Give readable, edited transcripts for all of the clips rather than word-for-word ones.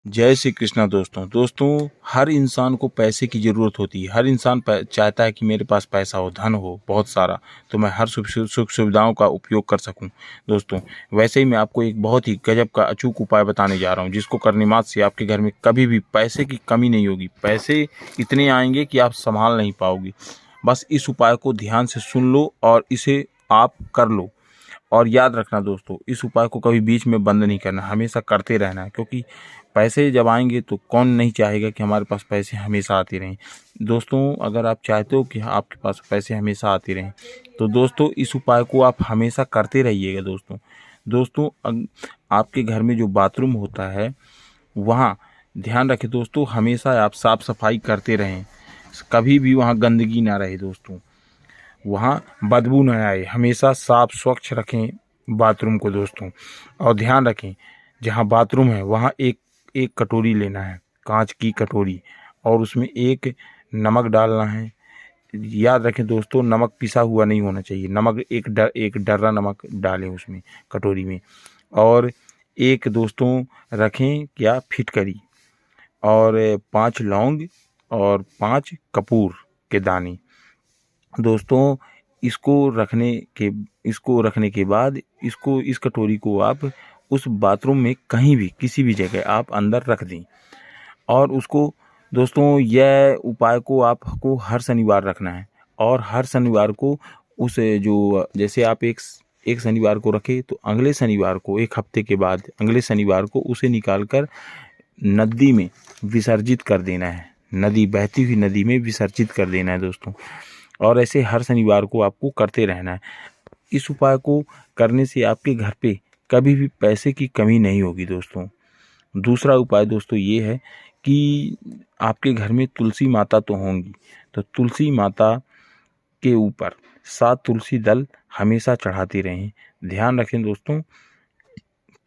जय श्री कृष्णा। दोस्तों हर इंसान को पैसे की ज़रूरत होती है। हर इंसान चाहता है कि मेरे पास पैसा हो, धन हो बहुत सारा, तो मैं हर सुख सुविधाओं का उपयोग कर सकूं। दोस्तों वैसे ही मैं आपको एक बहुत ही गजब का अचूक उपाय बताने जा रहा हूं, जिसको करने मात्र से आपके घर में कभी भी पैसे की कमी नहीं होगी। पैसे इतने आएंगे कि आप संभाल नहीं पाओगे। बस इस उपाय को ध्यान से सुन लो और इसे आप कर लो। और याद रखना दोस्तों, इस उपाय को कभी बीच में बंद नहीं करना, हमेशा करते रहना है, क्योंकि पैसे जब आएंगे तो कौन नहीं चाहेगा कि हमारे पास पैसे हमेशा आते रहें। दोस्तों अगर आप चाहते हो कि आपके पास पैसे हमेशा आते रहें, तो दोस्तों इस उपाय को आप हमेशा करते रहिएगा। दोस्तों आपके घर में जो बाथरूम होता है वहाँ ध्यान रखें दोस्तों, हमेशा आप साफ सफाई करते रहें, कभी भी वहाँ गंदगी ना रहे दोस्तों, वहाँ बदबू न आए। हमेशा साफ स्वच्छ रखें बाथरूम को दोस्तों। और ध्यान रखें, जहाँ बाथरूम है वहाँ एक कटोरी लेना है, कांच की कटोरी, और उसमें एक नमक डालना है। याद रखें दोस्तों, नमक पिसा हुआ नहीं होना चाहिए, नमक एक डर्रा नमक डालें उसमें कटोरी में। और एक दोस्तों रखें क्या, फिटकरी, और 5 लौंग और 5 कपूर के दाने। दोस्तों इसको रखने के बाद इस कटोरी को आप उस बाथरूम में कहीं भी किसी भी जगह आप अंदर रख दें। और उसको दोस्तों, यह उपाय को आपको हर शनिवार रखना है। और हर शनिवार को जैसे आप एक शनिवार को रखें तो अगले शनिवार को, एक हफ्ते के बाद अगले शनिवार को उसे निकालकर नदी में विसर्जित कर देना है। बहती हुई नदी में विसर्जित कर देना है दोस्तों। और ऐसे हर शनिवार को आपको करते रहना है। इस उपाय को करने से आपके घर पे कभी भी पैसे की कमी नहीं होगी दोस्तों। दूसरा उपाय दोस्तों ये है कि आपके घर में तुलसी माता तो होंगी, तो तुलसी माता के ऊपर 7 तुलसी दल हमेशा चढ़ाते रहें। ध्यान रखें दोस्तों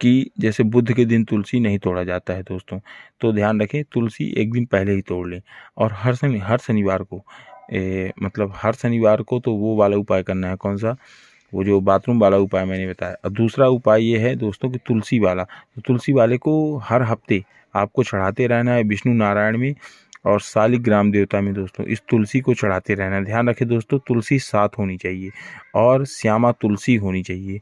कि जैसे बुध के दिन तुलसी नहीं तोड़ा जाता है दोस्तों, तो ध्यान रखें तुलसी एक दिन पहले ही तोड़ लें। और हर शनिवार को हर शनिवार को तो वो वाला उपाय करना है, कौन सा, वो जो बाथरूम वाला उपाय मैंने बताया। और दूसरा उपाय ये है दोस्तों कि तुलसी वाला, तो तुलसी वाले को हर हफ्ते आपको चढ़ाते रहना है विष्णु नारायण में और शालिग्राम देवता में दोस्तों। इस तुलसी को चढ़ाते रहना है। ध्यान रखें दोस्तों, तुलसी 7 होनी चाहिए और श्यामा तुलसी होनी चाहिए,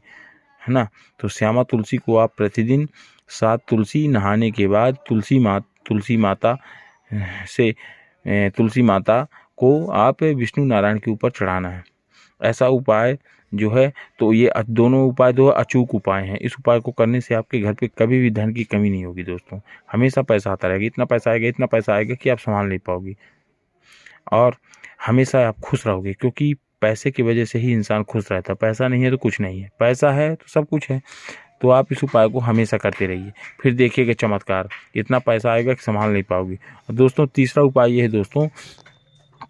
है ना। तो श्यामा तुलसी को आप प्रतिदिन 7 तुलसी नहाने के बाद तुलसी माता को आप विष्णु नारायण के ऊपर चढ़ाना है। ऐसा उपाय जो है, तो ये दोनों उपाय अचूक उपाय हैं। इस उपाय को करने से आपके घर पे कभी भी धन की कमी नहीं होगी दोस्तों। हमेशा पैसा आता रहेगा, इतना पैसा आएगा कि आप संभाल नहीं पाओगे। और हमेशा आप खुश रहोगे, क्योंकि पैसे की वजह से ही इंसान खुश रहता है। पैसा नहीं है तो कुछ नहीं है, पैसा है तो सब कुछ है। तो आप इस उपाय को हमेशा करते रहिए, फिर देखिएगा चमत्कार, इतना पैसा आएगा कि संभाल नहीं पाओगे। और दोस्तों तीसरा उपाय ये है दोस्तों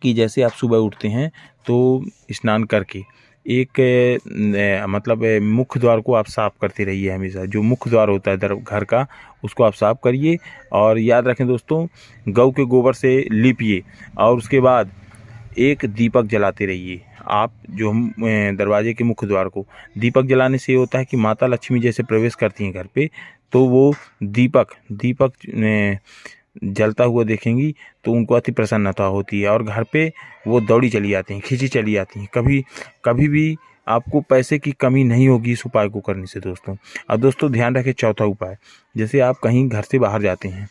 कि जैसे आप सुबह उठते हैं तो स्नान करके मुख्य द्वार को आप साफ करते रहिए। हमेशा जो मुख्य द्वार होता है घर का, उसको आप साफ करिए। और याद रखें दोस्तों, गौ के गोबर से लीपिए और उसके बाद एक दीपक जलाते रहिए। आप जो दरवाजे के मुख्य द्वार को दीपक जलाने से ये होता है कि माता लक्ष्मी जैसे प्रवेश करती हैं घर पे, तो वो दीपक जलता हुआ देखेंगी तो उनको अति प्रसन्नता होती है और घर पे वो दौड़ी चली आती हैं, खींची चली आती हैं। कभी भी आपको पैसे की कमी नहीं होगी इस उपाय को करने से दोस्तों। और दोस्तों ध्यान रखें, चौथा उपाय, जैसे आप कहीं घर से बाहर जाते हैं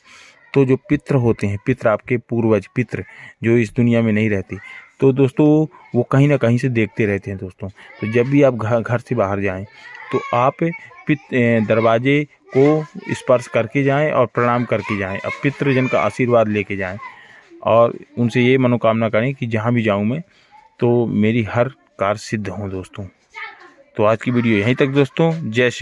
तो जो पितृ होते हैं, आपके पूर्वज पितृ जो इस दुनिया में नहीं रहते, तो दोस्तों वो कहीं ना कहीं से देखते रहते हैं दोस्तों। तो जब भी आप घर से बाहर जाएं तो आप दरवाजे को स्पर्श करके जाएं और प्रणाम करके जाएं। अब पितृजन का आशीर्वाद लेके जाएं और उनसे ये मनोकामना करें कि जहाँ भी जाऊं मैं तो मेरी हर कार्य सिद्ध हो दोस्तों। तो आज की वीडियो यहीं तक दोस्तों। जय श्री